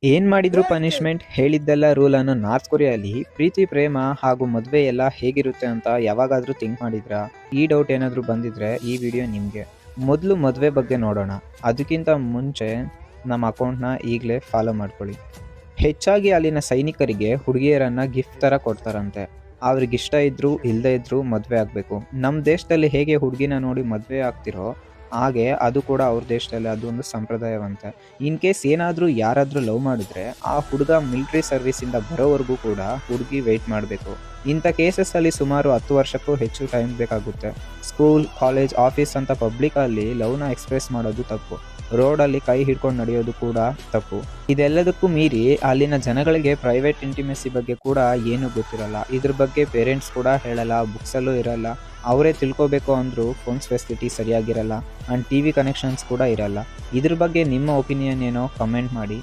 ಏನ್ ಮಾಡಿದ್ರು ಪನಿಷ್ಮೆಂಟ್, ಹೇಳಿದ್ದೆಲ್ಲ ರೂಲ್ ಅನ್ನೋ ನಾರ್ತ್ ಕೊರಿಯಾಲಿ ಪ್ರೀತಿ, ಪ್ರೇಮ ಹಾಗೂ ಮದುವೆ ಎಲ್ಲ ಹೇಗಿರುತ್ತೆ ಅಂತ ಯಾವಾಗಾದ್ರೂ ಥಿಂಕ್ ಮಾಡಿದ್ರಾ? ಈ ಡೌಟ್ ಏನಾದರೂ ಬಂದಿದ್ರೆ ಈ ವಿಡಿಯೋ ನಿಮಗೆ. ಮೊದಲು ಮದುವೆ ಬಗ್ಗೆ ನೋಡೋಣ. ಅದಕ್ಕಿಂತ ಮುಂಚೆ ನಮ್ಮ ಅಕೌಂಟ್ನ ಈಗಲೇ ಫಾಲೋ ಮಾಡ್ಕೊಳ್ಳಿ. ಹೆಚ್ಚಾಗಿ ಅಲ್ಲಿನ ಸೈನಿಕರಿಗೆ ಹುಡುಗಿಯರನ್ನ ಗಿಫ್ಟ್ ಥರ ಕೊಡ್ತಾರಂತೆ. ಅವ್ರಿಗಿಷ್ಟ ಇದ್ರೂ ಇಲ್ಲದೇ ಇದ್ರೂ ಮದುವೆ ಆಗಬೇಕು. ನಮ್ಮ ದೇಶದಲ್ಲಿ ಹೇಗೆ ಹುಡುಗಿನ ನೋಡಿ ಮದುವೆ ಆಗ್ತಿರೋ ಹಾಗೆ ಅದು ಕೂಡ ಅವ್ರ ದೇಶದಲ್ಲಿ ಅದೊಂದು ಸಂಪ್ರದಾಯವಂತೆ. ಇನ್ ಕೇಸ್ ಏನಾದರೂ ಯಾರಾದರೂ ಲವ್ ಮಾಡಿದ್ರೆ ಆ ಹುಡುಗ ಮಿಲಿಟರಿ ಸರ್ವಿಸಿಂದ ಬರೋವರೆಗೂ ಕೂಡ ಹುಡುಗಿ ವೆಯ್ಟ್ ಮಾಡಬೇಕು. ಇಂಥ ಕೇಸಸ್ಸಲ್ಲಿ ಸುಮಾರು 10 ವರ್ಷಕ್ಕೂ ಹೆಚ್ಚು ಟೈಮ್ ಬೇಕಾಗುತ್ತೆ. ಸ್ಕೂಲ್, ಕಾಲೇಜ್, ಆಫೀಸ್ ಅಂತ ಪಬ್ಲಿಕಲ್ಲಿ ಲವ್ನ ಎಕ್ಸ್ಪ್ರೆಸ್ ಮಾಡೋದು ತಪ್ಪು. ರೋಡಲ್ಲಿ ಕೈ ಹಿಡ್ಕೊಂಡು ನಡೆಯೋದು ಕೂಡ ತಪ್ಪು. ಇದೆಲ್ಲದಕ್ಕೂ ಮೀರಿ ಅಲ್ಲಿನ ಜನಗಳಿಗೆ ಪ್ರೈವೇಟ್ ಇಂಟಿಮೆಸಿ ಬಗ್ಗೆ ಕೂಡ ಏನೂ ಗೊತ್ತಿರಲ್ಲ. ಇದ್ರ ಬಗ್ಗೆ ಪೇರೆಂಟ್ಸ್ ಕೂಡ ಹೇಳಲ್ಲ, ಬುಕ್ಸಲ್ಲೂ ಇರಲ್ಲ. ಅವರೇ ತಿಳ್ಕೊಬೇಕು ಅಂದರೂ ಫೋನ್ಸ್ ಫೆಸಿಲಿಟಿ ಸರಿಯಾಗಿರಲ್ಲ ಆ್ಯಂಡ್ TV ಕನೆಕ್ಷನ್ಸ್ ಕೂಡ ಇರಲ್ಲ. ಇದ್ರ ಬಗ್ಗೆ ನಿಮ್ಮ ಒಪಿನಿಯನ್ ಏನೋ ಕಮೆಂಟ್ ಮಾಡಿ.